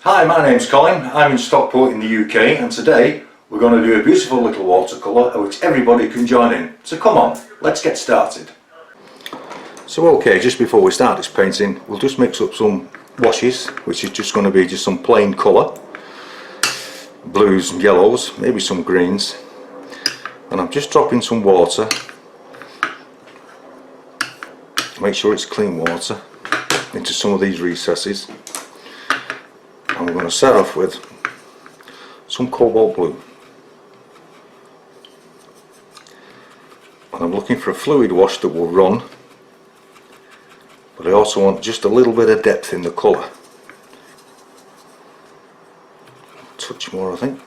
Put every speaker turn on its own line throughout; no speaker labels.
Hi, my name's Colin. I'm in Stockport in the UK, and today we're going to do a beautiful little watercolour which everybody can join in. So come on, let's get started. So okay, just before we start this painting, we'll just mix up some washes, which is just going to be just some plain colour, blues and yellows, maybe some greens, and I'm just dropping some water. Make sure it's clean water into some of these recesses. And we're going to start off with some cobalt blue. And I'm looking for a fluid wash that will run, but I also want just a little bit of depth in the colour. A touch more, I think.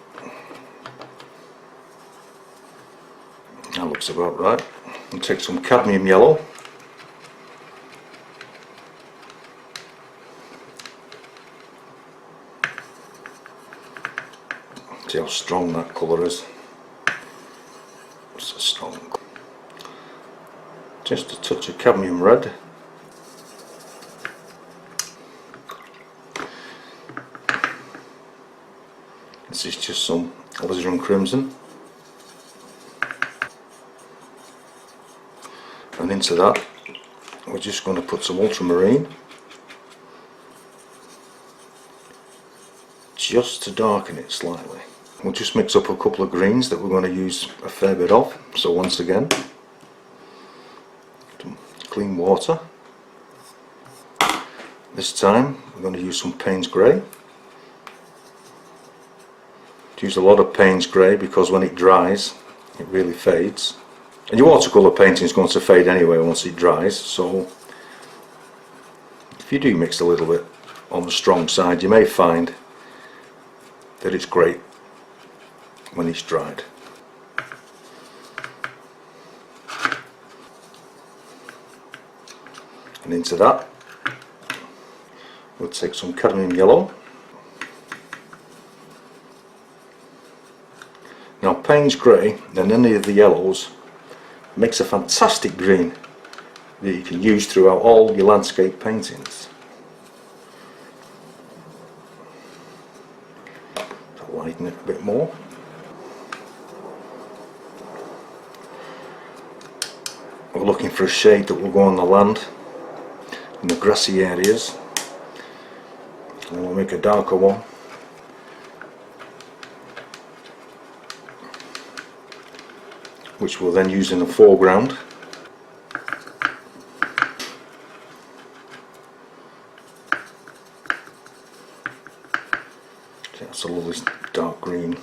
That looks about right. And take some cadmium yellow. See how strong that colour is. It's a strong. Just a touch of cadmium red. This is just some alizarin crimson. And into that we're just going to put some ultramarine, just to darken it slightly. We'll just mix up a couple of greens that we're going to use a fair bit of. So once again, some clean water. This time we're going to use some Payne's Grey. Use a lot of Payne's Grey because when it dries it really fades. And your watercolour painting is going to fade anyway once it dries, so if you do mix a little bit on the strong side, you may find that it's great when it's dried. And into that we'll take some cadmium yellow. Now Payne's Grey and any of the yellows makes a fantastic green that you can use throughout all your landscape paintings. I'll lighten it a bit more. We're looking for a shade that will go on the land, in the grassy areas, and we'll make a darker one. Which we'll then use in the foreground. That's a lovely dark green.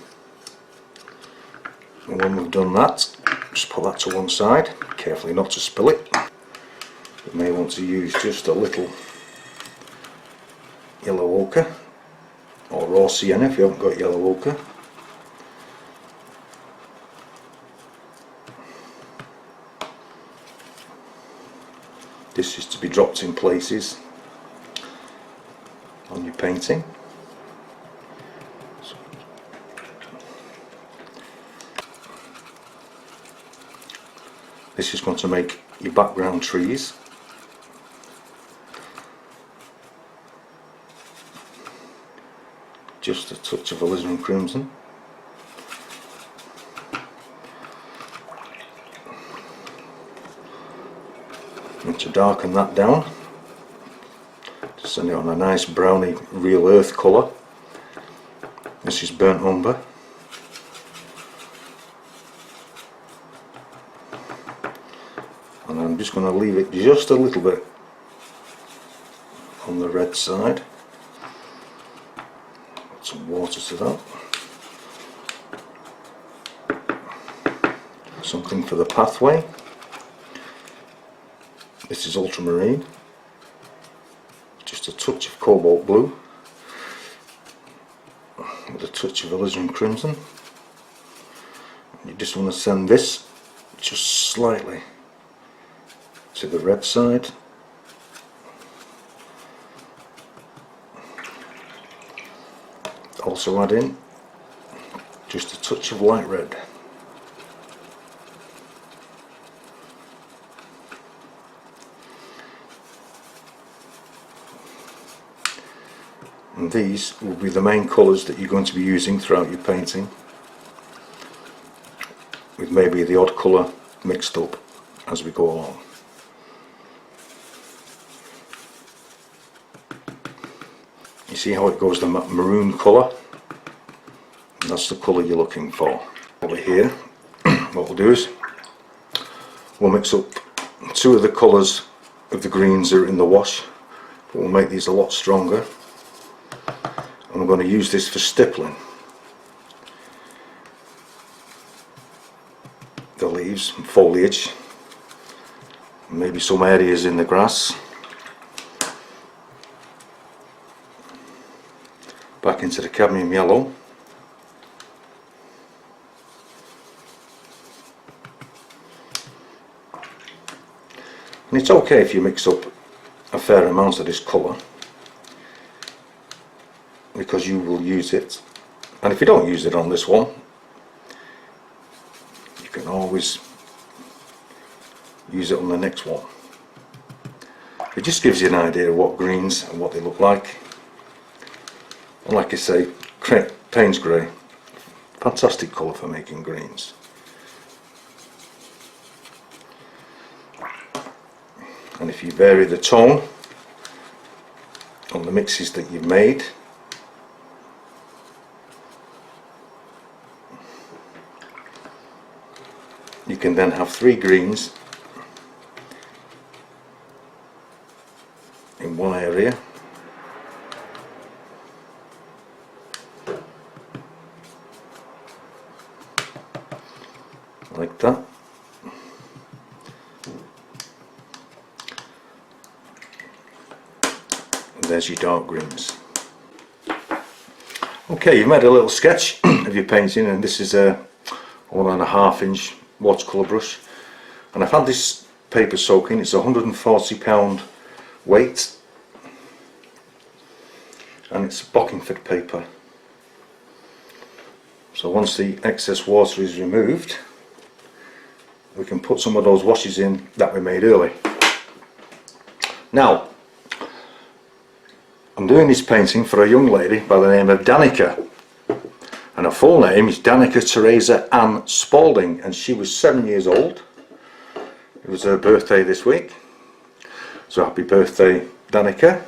And when we've done that, just put that to one side, carefully not to spill it. You may want to use just a little yellow ochre or raw sienna if you haven't got yellow ochre. This is to be dropped in places on your painting. This is going to make your background trees. Just a touch of alizarin crimson. And to darken that down, just send it on a nice browny real earth colour. This is burnt umber. And I'm just going to leave it just a little bit on the red side. Add some water to that. Something for the pathway. This is ultramarine, just a touch of cobalt blue with a touch of alizarin crimson. You just want to send this just slightly to the red side. Also add in just a touch of light red. And these will be the main colours that you're going to be using throughout your painting, with maybe the odd colour mixed up as we go along. You see how it goes, the maroon colour? That's the colour you're looking for. Over here, what we'll do is we'll mix up two of the colours of the greens that are in the wash, but we'll make these a lot stronger. And we're going to use this for stippling the leaves and foliage, and maybe some areas in the grass. Back into the cadmium yellow. And it's okay if you mix up a fair amount of this colour, because you will use it, and if you don't use it on this one, you can always use it on the next one. It just gives you an idea of what greens and what they look like. And like I say, Payne's Grey, fantastic colour for making greens. And if you vary the tone on the mixes that you've made, you can then have three greens in one area, like that. And there's your dark greens. Okay, you've made a little sketch of your painting, and this is a 1.5 inch watercolour brush, and I've had this paper soaking. It's £140 weight, and it's Bockingford paper. So once the excess water is removed, we can put some of those washes in that we made earlier. Now, I'm doing this painting for a young lady by the name of Danica, and her full name is Danica Teresa Ann Spalding, and she was 7 years old. It was her birthday this week, so happy birthday, Danica.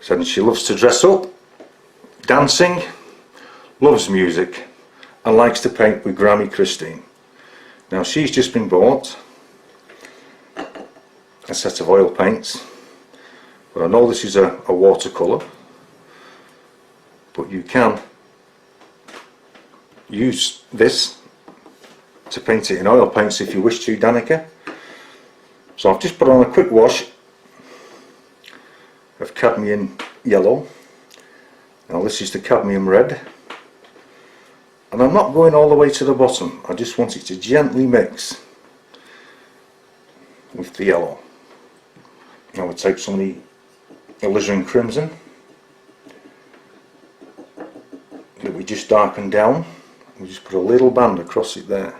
Said she loves to dress up, dancing, loves music, and likes to paint with Grammy Christine. Now, she's just been bought a set of oil paints, but I know this is a watercolour, but you can use this to paint it in oil paints if you wish to, Danica. So I've just put on a quick wash of cadmium yellow. Now this is the cadmium red, and I'm not going all the way to the bottom. I just want it to gently mix with the yellow. Now we'll take some of the alizarin crimson that we just darkened down. We just put a little band across it there.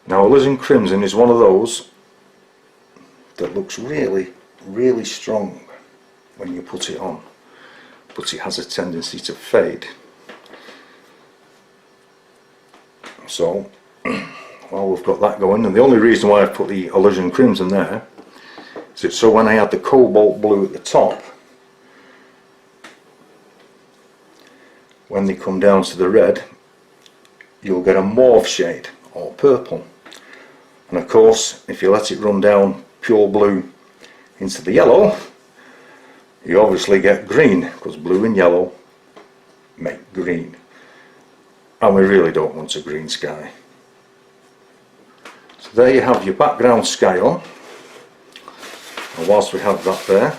Now alizarin crimson is one of those that looks really, really strong when you put it on, but it has a tendency to fade. So while we've got that going, and the only reason why I've put the alizarin crimson there is it's so when I add the cobalt blue at the top, when they come down to the red, you'll get a mauve shade or purple. And of course, if you let it run down pure blue into the yellow, you obviously get green, because blue and yellow make green, and we really don't want a green sky. So there you have your background sky on, and whilst we have that there,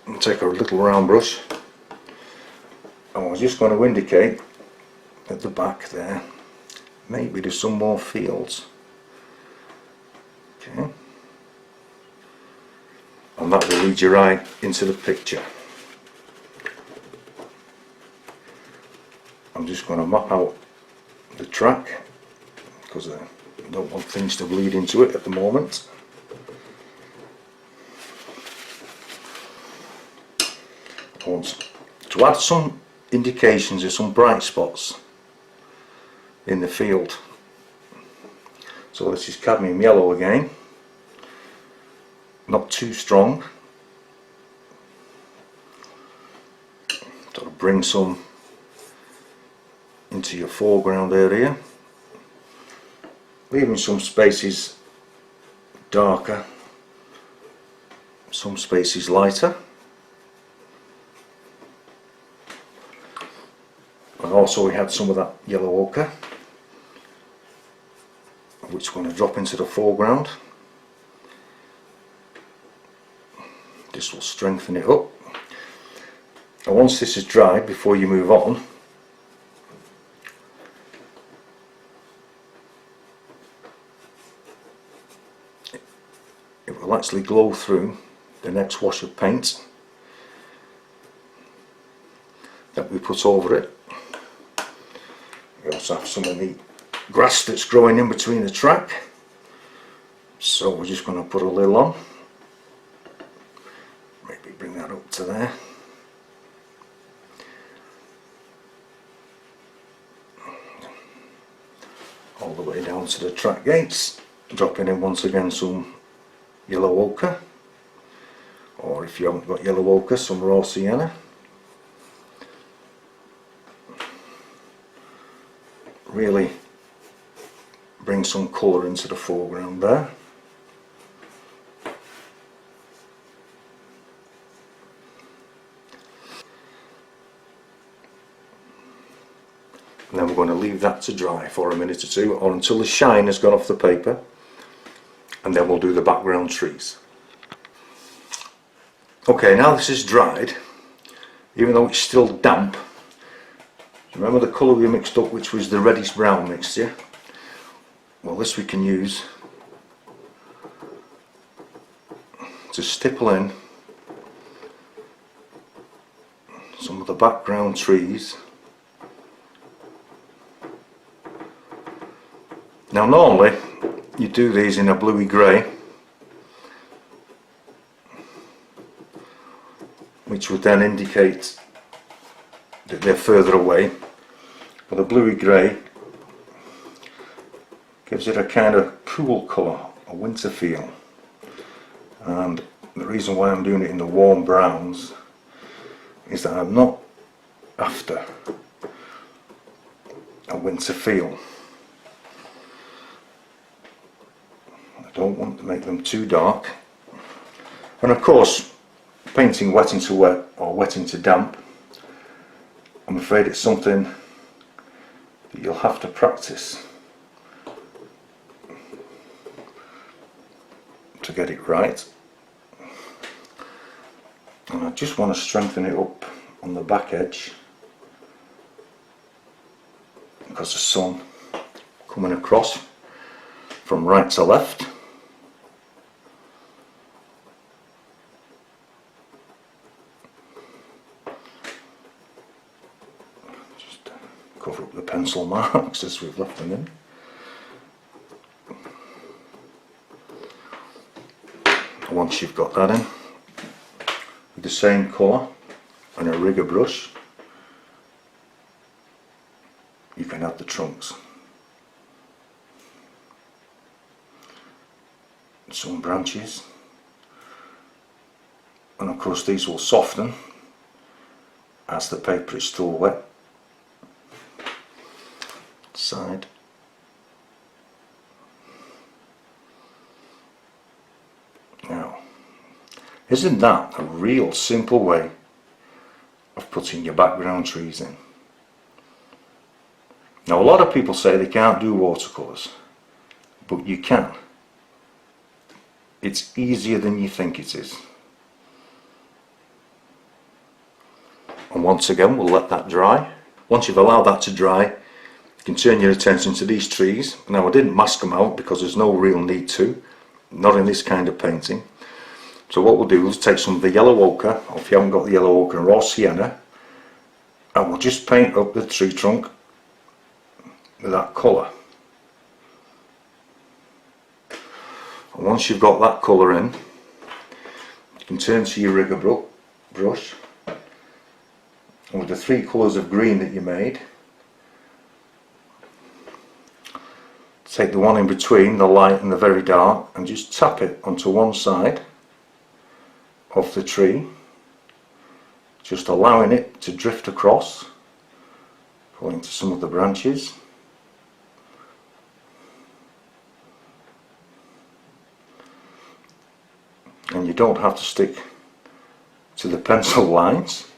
we'll take a little round brush, and we're just going to indicate at the back there, maybe there's some more fields. Okay. And that will lead you right into the picture. I'm just going to map out the track, because I don't want things to bleed into it at the moment. tones to add some indications of some bright spots in the field. So this is cadmium yellow again, not too strong, sort of bring some into your foreground area, leaving some spaces darker, some spaces lighter, and also we had some of that yellow ochre which we're going to drop into the foreground. This will strengthen it up, and once this is dried, before you move on, it will actually glow through the next wash of paint that we put over it. We also have some of the grass that's growing in between the track, so we're just going to put a lil on, maybe bring that up to there. All the way down to the track gates, dropping in once again some yellow ochre, or if you haven't got yellow ochre, some raw sienna. Really bring some colour into the foreground there. And then we're going to leave that to dry for a minute or two, or until the shine has gone off the paper, and then we'll do the background trees. Okay, now this is dried, even though it's still damp. Remember the colour we mixed up, which was the reddish brown mixture? Well, this we can use to stipple in some of the background trees. Now normally you do these in a bluey grey, which would then indicate that they're further away, but the bluey grey gives it a kind of cool colour, a winter feel. And the reason why I'm doing it in the warm browns is that I'm not after a winter feel. I don't want to make them too dark. And of course, painting wet into wet or wet into damp, I'm afraid it's something that you'll have to practice to get it right. And I just want to strengthen it up on the back edge, because the sun coming across from right to left. Just cover up the pencil marks as we've left them in. Once you've got that in, with the same colour and a rigger brush, you can add the trunks. Some branches, and of course these will soften as the paper is still wet. Side. Now, isn't that a real simple way of putting your background trees in? Now, a lot of people say they can't do watercolours, but you can. It's easier than you think it is. And once again, we'll let that dry. Once you've allowed that to dry, you can turn your attention to these trees. Now, I didn't mask them out because there's no real need to. Not in this kind of painting. So what we'll do is take some of the yellow ochre, or if you haven't got the yellow ochre, raw sienna, and we'll just paint up the tree trunk with that colour. And once you've got that colour in, you can turn to your rigger brush with the three colours of green that you made, take the one in between, the light and the very dark, and just tap it onto one side of the tree, just allowing it to drift across, going to some of the branches. And you don't have to stick to the pencil lines.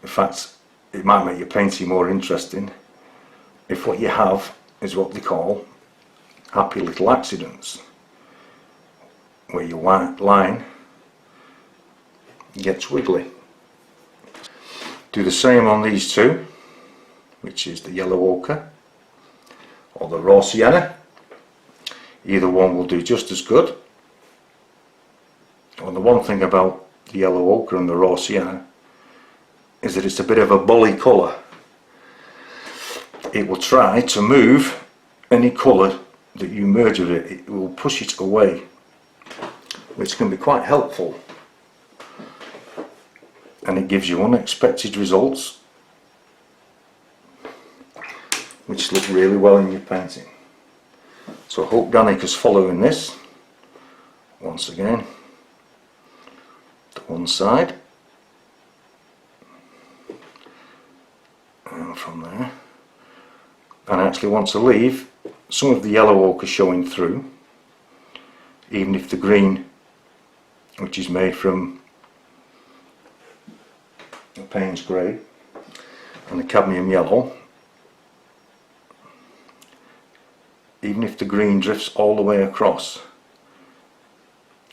In fact, it might make your painting more interesting if what you have is what they call happy little accidents, where your line gets wiggly. Do the same on these two, which is the yellow ochre or the raw sienna. Either one will do just as good. And the one thing about the yellow ochre and the raw sienna is that it's a bit of a bully colour. It will try to move any colour that you merge with it. It will push it away, which can be quite helpful, and it gives you unexpected results which look really well in your painting. So I hope Danica's following this. Once again, to one side, and from there, and I actually want to leave some of the yellow ochre showing through, even if the green, which is made from the Payne's grey and the cadmium yellow, even if the green drifts all the way across,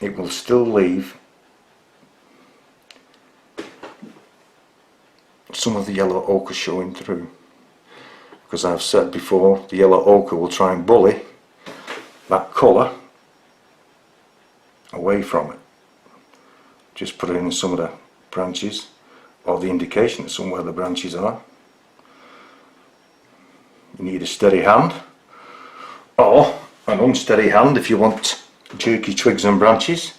it will still leave some of the yellow ochre showing through, because I've said before, the yellow ochre will try and bully that colour away from it. Just put it in some of the branches, or the indication of somewhere the branches are. You need a steady hand, or an unsteady hand if you want jerky twigs and branches,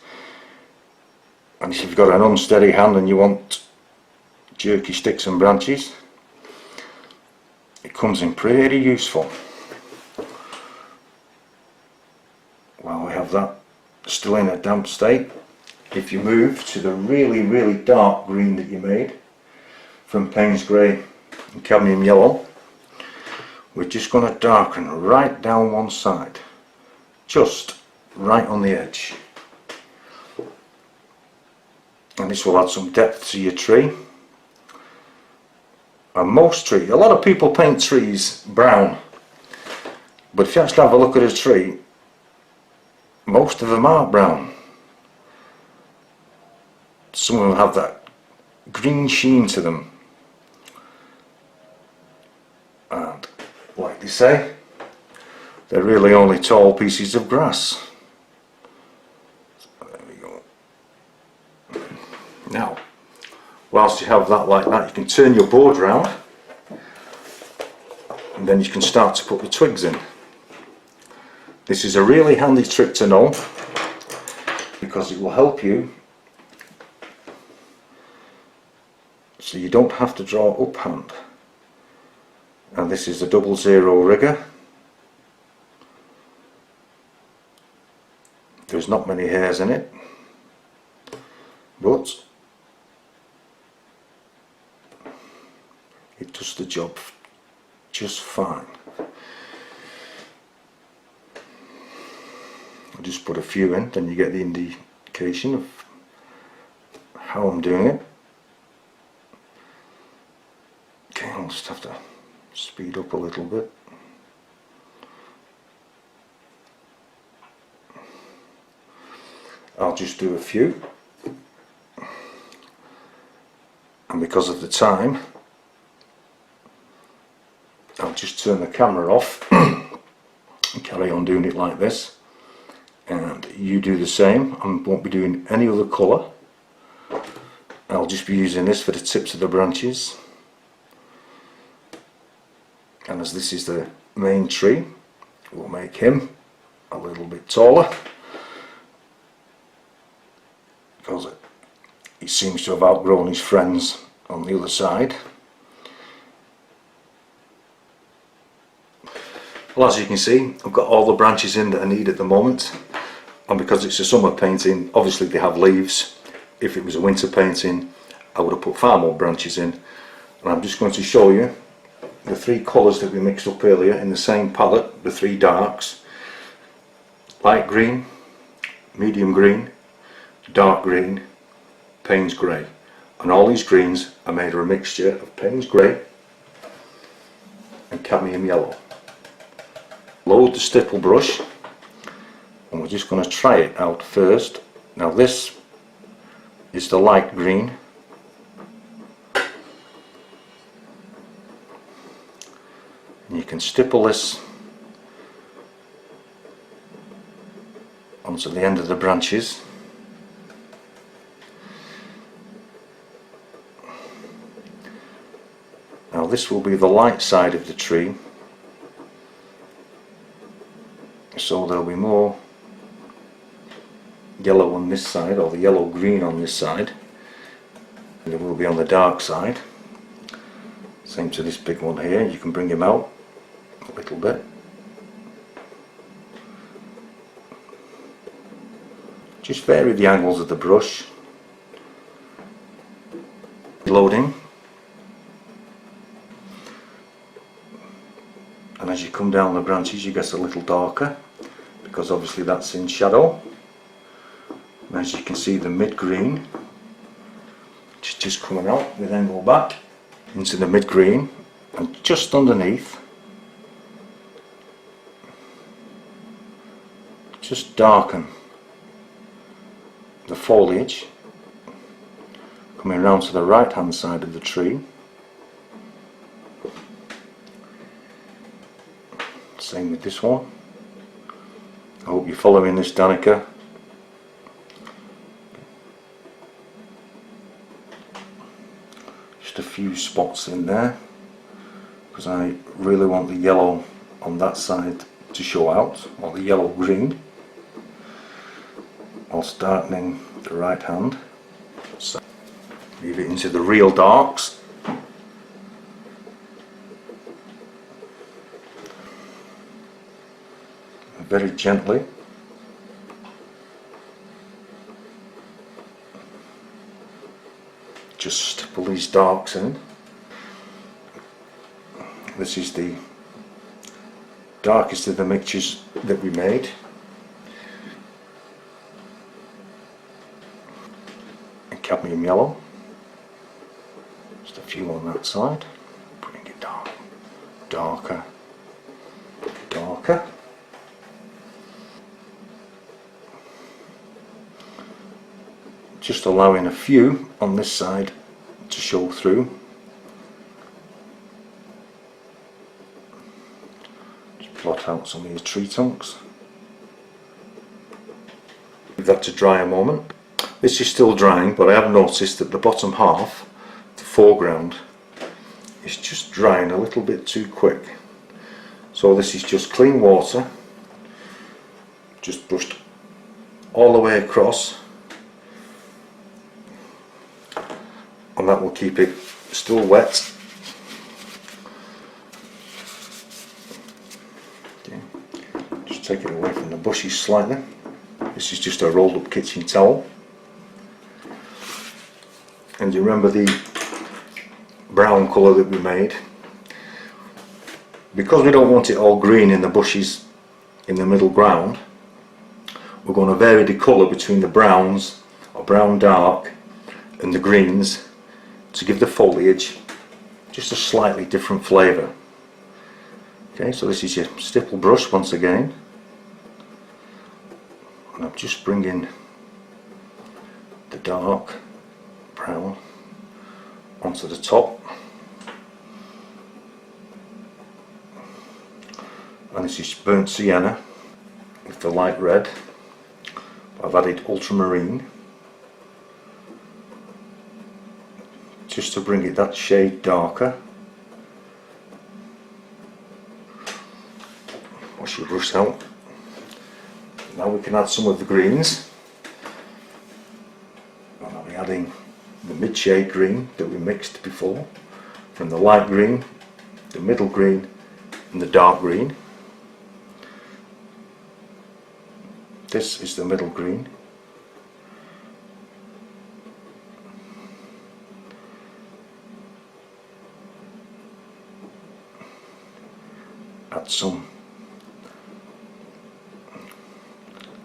and if you've got an unsteady hand and you want jerky sticks and branches, it comes in pretty useful. While we have that still in a damp state, if you move to the really dark green that you made from Payne's grey and cadmium yellow, we're just going to darken right down one side, just right on the edge, and this will add some depth to your tree. And most trees, a lot of people paint trees brown, but if you actually have a look at a tree, most of them are brown. Some of them have that green sheen to them, and like they say, they're really only tall pieces of grass. So there we go. Now, whilst you have that like that, you can turn your board round, and then you can start to put the twigs in. This is a really handy trick to know, because it will help you so you don't have to draw uphand. And this is a 00 rigger. There's not many hairs in it, but it does the job just fine. I'll just put a few in, then you get the indication of how I'm doing it. Okay, I'll just have to speed up a little bit. I'll just do a few, and because of the time, I'll just turn the camera off and carry on doing it like this, and you do the same. I won't be doing any other colour. I'll just be using this for the tips of the branches, and as this is the main tree, we'll make him a little bit taller, because he seems to have outgrown his friends on the other side. Well, as you can see, I've got all the branches in that I need at the moment, and because it's a summer painting, obviously they have leaves. If it was a winter painting, I would have put far more branches in. And I'm just going to show you the three colours that we mixed up earlier in the same palette, the three darks: light green, medium green, dark green, Payne's grey. And all these greens are made of a mixture of Payne's grey and cadmium yellow. Load the stipple brush, and we're just going to try it out first. Now this is the light green, and you can stipple this onto the end of the branches. Now this will be the light side of the tree, so there'll be more yellow on this side, or the yellow green on this side, and it will be on the dark side. Same to this big one here. You can bring him out a little bit. Just vary the angles of the brush. Loading. And as you come down the branches, you get a little darker, because obviously that's in shadow. And as you can see, the mid-green, which is just coming out, we then go back into the mid-green, and just underneath, just darken the foliage, coming around to the right hand side of the tree. Same with this one. I hope you're following this, Danica. Just a few spots in there, because I really want the yellow on that side to show out, or the yellow green, whilst darkening the right hand. So move it into the real darks. Very gently. Just stipple these darks in. This is the darkest of the mixtures that we made. And cadmium yellow. Just a few on that side. Bring it down. Darker. Darker. Just allowing a few on this side to show through. Just plot out some of your tree trunks. Leave that to dry a moment. This is still drying, but I have noticed that the bottom half, the foreground, is just drying a little bit too quick. So this is just clean water, just brushed all the way across. And that will keep it still wet. Okay. Just take it away from the bushes slightly. This is just a rolled up kitchen towel. And you remember the brown colour that we made? Because we don't want it all green in the bushes in the middle ground, we're going to vary the colour between the browns, or brown dark, and the greens, to give the foliage just a slightly different flavour. Okay, so this is your stipple brush once again, and I'm just bringing the dark brown onto the top, and this is burnt sienna with the light red. I've added ultramarine just to bring it that shade darker. Wash your brush out. Now we can add some of the greens. And I'll be adding the mid-shade green that we mixed before, from the light green, the middle green and the dark green. This is the middle green. Add some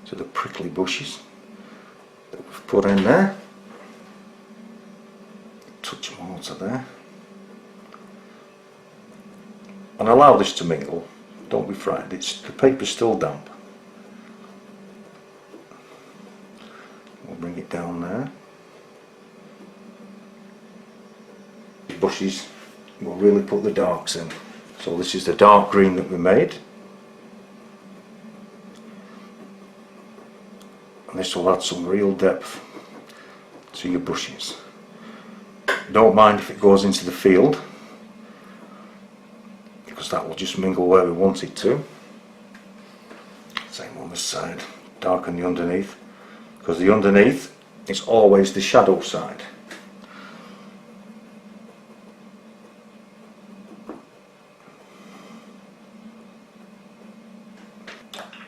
to the prickly bushes that we've put in there. Touch them all to there. And allow this to mingle. Don't be frightened, the paper's still damp. We'll bring it down there. The bushes will really put the darks in. So this is the dark green that we made. And this will add some real depth to your brushes. Don't mind if it goes into the field, because that will just mingle where we want it to. Same on this side, darken the underneath, because the underneath is always the shadow side.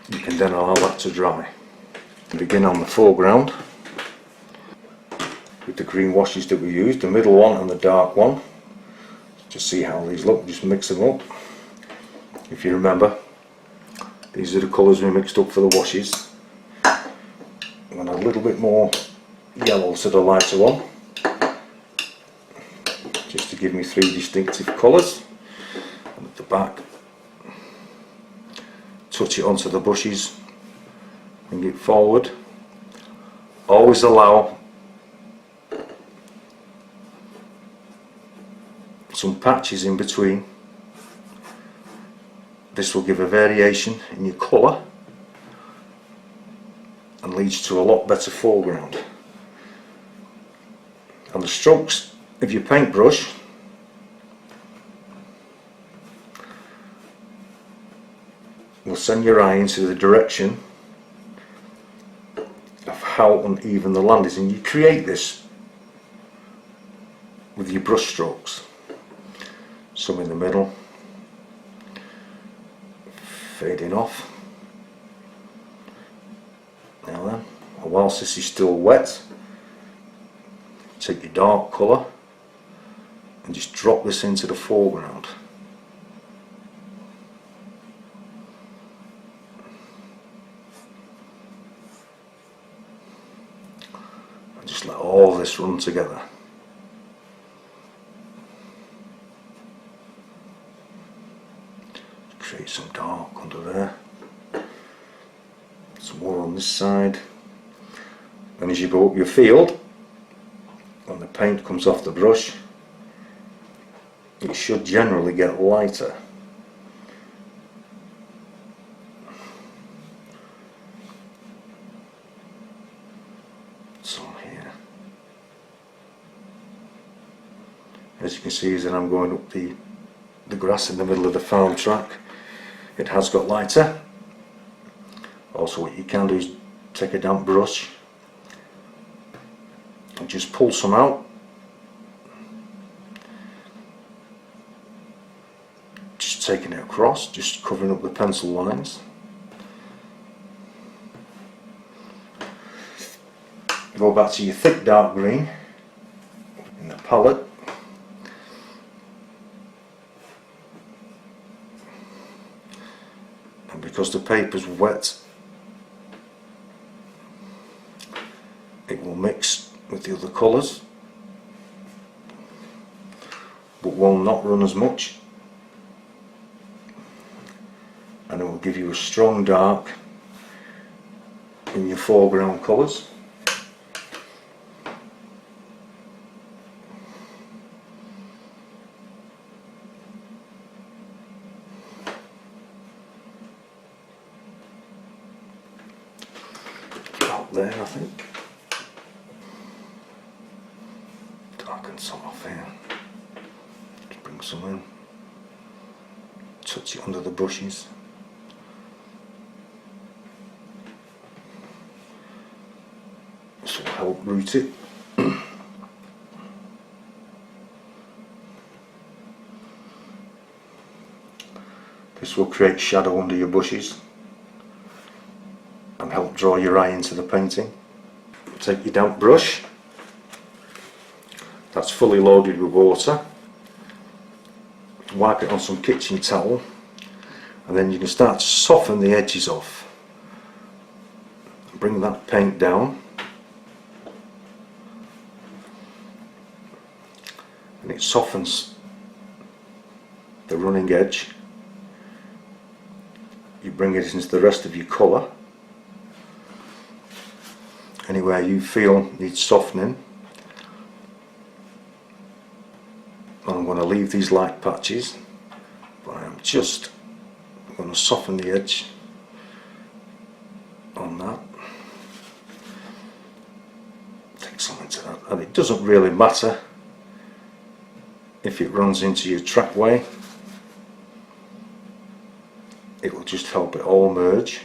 You can then allow that to dry. Begin on the foreground with the green washes that we used, the middle one and the dark one. Just see how these look, just mix them up. If you remember, these are the colours we mixed up for the washes. I'm going to add a little bit more yellow to the lighter one, just to give me three distinctive colours. And at the back, touch it onto the bushes, bring it forward. Always allow some patches in between. This will give a variation in your colour and leads to a lot better foreground. And the strokes of your paintbrush will send your eye into the direction of how uneven the land is, and you create this with your brush strokes. Some in the middle, fading off. Now then, whilst this is still wet, take your dark colour and just drop this into the foreground. And just let all this run together. Create some dark under there, some more on this side, and as you go up your field, when the paint comes off the brush, it should generally get lighter. Some here. As you can see, as I'm going up the grass in the middle of the farm track, it has got lighter. Also, what you can do is take a damp brush and just pull some out, just taking it across, just covering up the pencil lines. Go back to your thick dark green in the palette. And because the paper's wet, it will mix with the other colours, but will not run as much, and it will give you a strong dark in your foreground colours. Out there, I think. Darken some off here. Just bring some in. Touch it under the bushes. This will help root it. This will create shadow under your bushes and help draw your eye into the painting. Take your damp brush, that's fully loaded with water, wipe it on some kitchen towel, and then you can start to soften the edges off. Bring that paint down, and it softens the running edge. You bring it into the rest of your colour. Anywhere you feel needs softening. And I'm going to leave these light patches, but I'm just going to soften the edge on that. Take something to that, and it doesn't really matter if it runs into your trackway. It will just help it all merge,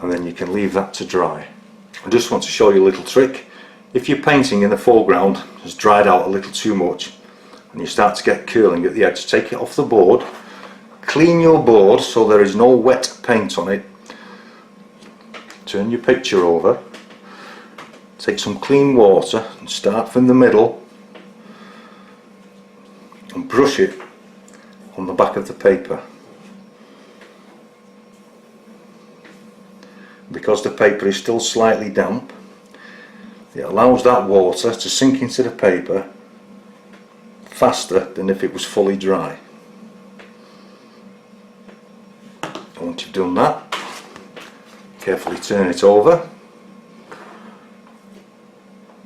and then you can leave that to dry. I just want to show you a little trick. If your painting in the foreground has dried out a little too much and you start to get curling at the edge, take it off the board, clean your board so there is no wet paint on it, turn your picture over, take some clean water and start from the middle and brush it on the back of the paper. Because the paper is still slightly damp, it allows that water to sink into the paper faster than if it was fully dry. And once you've done that, carefully turn it over,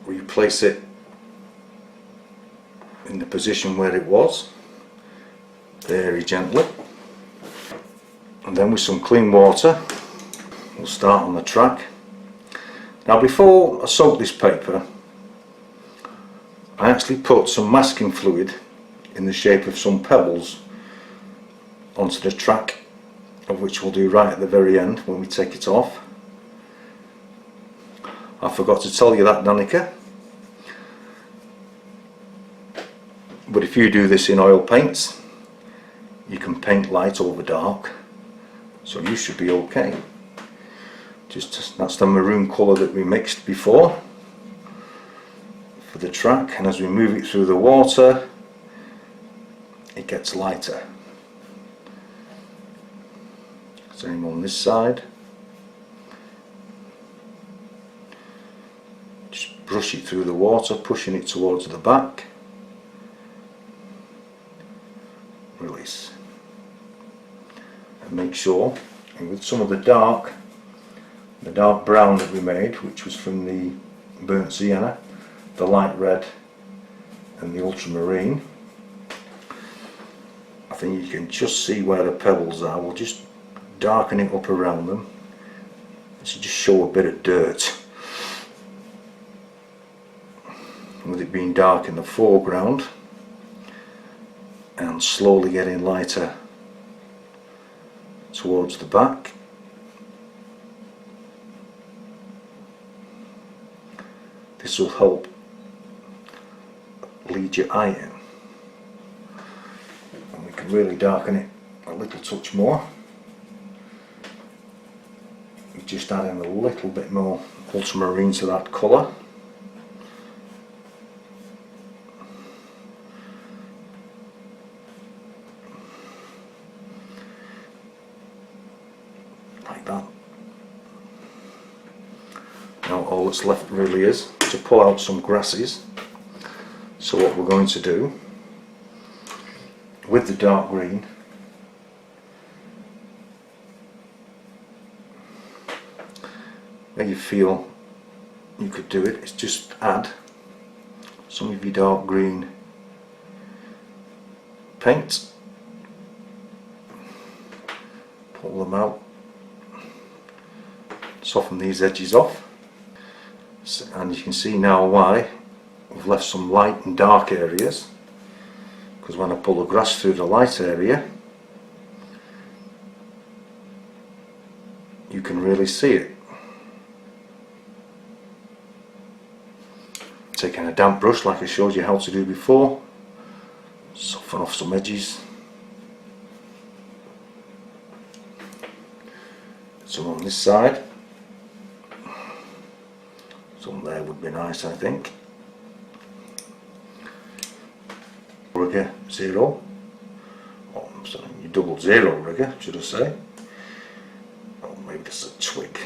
replace it in the position where it was, very gently, and then with some clean water we'll start on the track. Now before I soak this paper, I actually put some masking fluid in the shape of some pebbles onto the track, of which we'll do right at the very end when we take it off. I forgot to tell you that, Danica, but if you do this in oil paints, you can paint light over dark, so you should be okay. Just that's the maroon colour that we mixed before for the track, and as we move it through the water it gets lighter. Same on this side. Just brush it through the water, pushing it towards the back. Release. And make sure, and with some of the dark brown that we made, which was from the burnt sienna, the light red and the ultramarine, I think you can just see where the pebbles are. We'll just darken it up around them. This should just show a bit of dirt. With it being dark in the foreground and slowly getting lighter towards the back, this will help lead your eye in, and we can really darken it a little touch more. We're just adding a little bit more ultramarine to that colour. Like that. Now all that's left really is to pull out some grasses. So what we're going to do with the dark green, where you feel you could do it, is just add some of your dark green paint, pull them out, soften these edges off, and you can see now why we've left some light and dark areas, because when I pull the grass through the light area you can really see it. Taking a damp brush like I showed you how to do before, soften off some edges. Some on this side. Some there would be nice, I think. Rigger 0. Oh, I'm sorry, you double 0 rigger, should I say. Oh, maybe just a twig.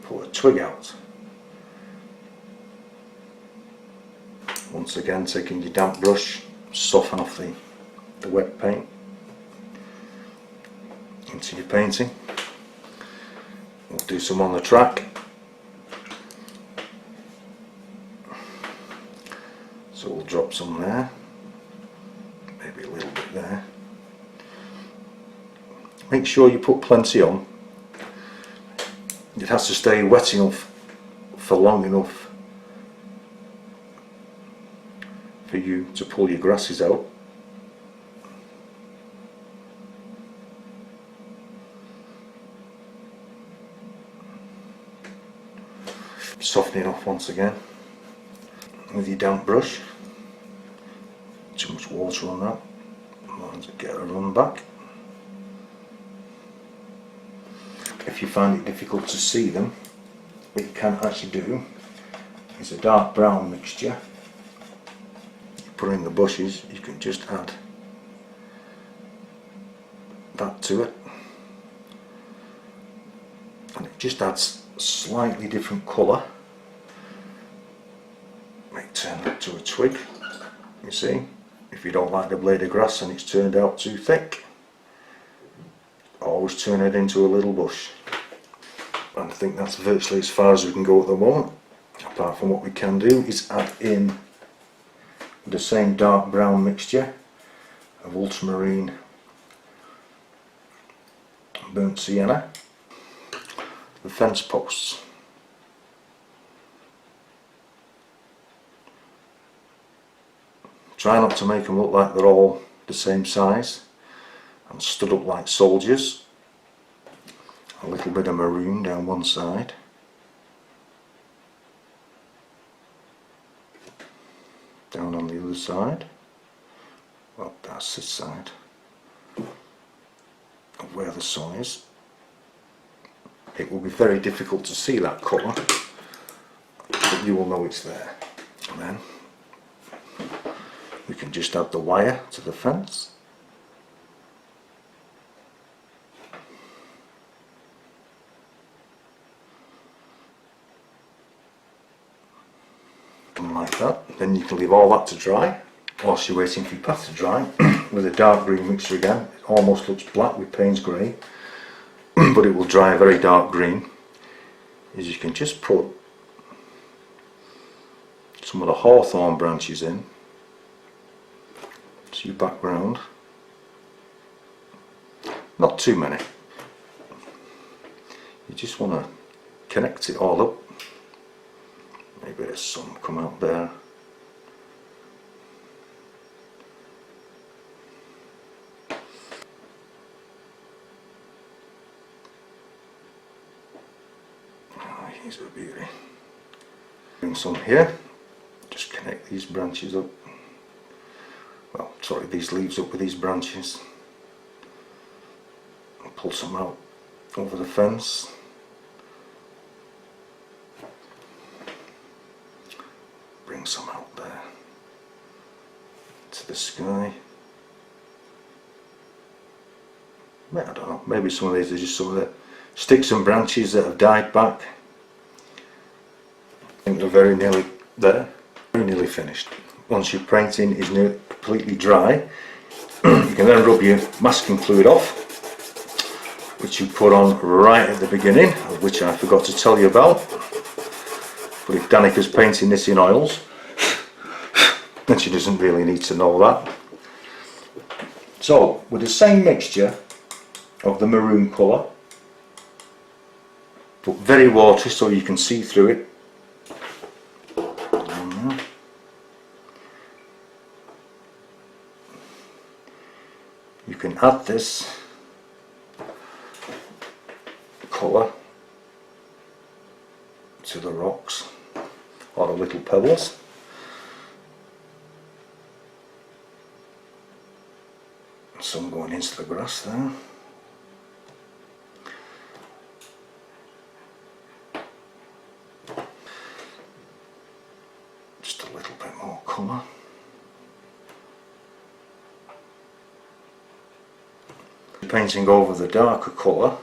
Pull a twig out. Once again, taking your damp brush, soften off the wet paint into your painting. We'll do some on the track. So we'll drop some there, maybe a little bit there. Make sure you put plenty on. It has to stay wet enough for long enough for you to pull your grasses out. Softening off once again with your damp brush. Too much water on that. Might get a run back. If you find it difficult to see them, what you can actually do is a dark brown mixture. You put in the bushes, you can just add that to it, and it just adds a slightly different colour. Might turn that to a twig, you see. If you don't like the blade of grass and it's turned out too thick, always turn it into a little bush. And I think that's virtually as far as we can go at the moment. Apart from what we can do is add in the same dark brown mixture of ultramarine and burnt sienna, the fence posts. Try not to make them look like they're all the same size and stood up like soldiers. A little bit of maroon down one side. Down on the other side. Well, that's this side of where the sun is. It will be very difficult to see that colour, but you will know it's there. And then we can just add the wire to the fence. Like that. Then you can leave all that to dry whilst you're waiting for your path to dry with a dark green mixture again. It almost looks black with Payne's grey but it will dry a very dark green. Is you can just put some of the hawthorn branches in to your background. Not too many. You just want to connect it all up. Maybe there's some come out there. Here's a beauty. Bring some here. Just connect these branches up. Well, sorry, these leaves up with these branches. And pull some out over the fence. Bring some out there to the sky. I don't know, maybe some of these are just some of the sticks and branches that have died back. I think they're very nearly there, very nearly finished. Once your painting is nearly completely dry, you can then rub your masking fluid off, which you put on right at the beginning, of which I forgot to tell you about. But if Danica's painting this in oils, then she doesn't really need to know that. So, with the same mixture of the maroon colour, but very watery so you can see through it. You can add this colour to the rocks or the little pebbles. Some going into the grass there. painting over the darker colour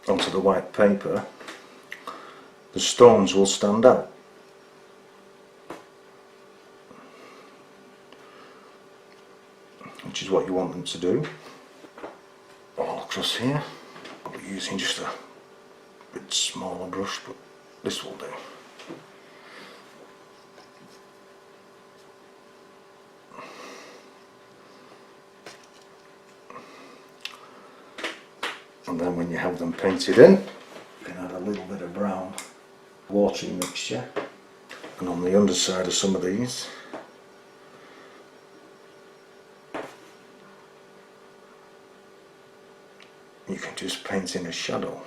onto the white paper, the stones will stand out. Which is what you want them to do. All across here. I'll be using just a bit smaller brush, but this will do. And then when you have them painted in, you can add a little bit of brown watery mixture, and on the underside of some of these you can just paint in a shadow.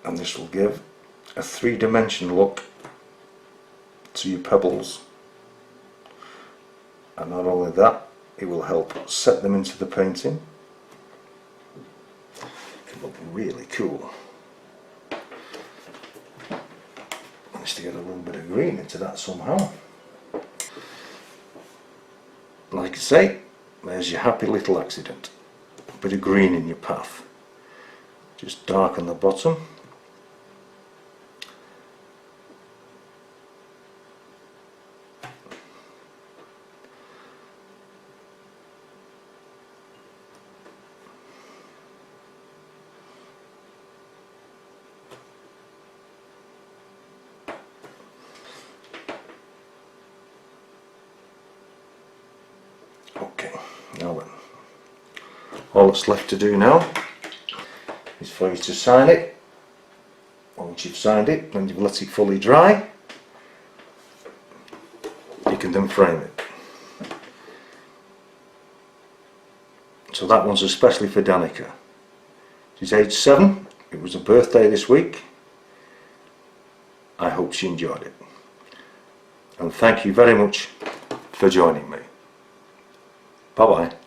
And this will give a three-dimensional look to your pebbles, and not only that, it will help set them into the painting. It can look really cool. Managed to get a little bit of green into that somehow. Like I say, there's your happy little accident. A bit of green in your path. Just darken the bottom. Okay, now then, all that's left to do now is for you to sign it. Once you've signed it, when you've let it fully dry, you can then frame it. So that one's especially for Danica. She's age 7, it was her birthday this week. I hope she enjoyed it. And thank you very much for joining me. Bye bye.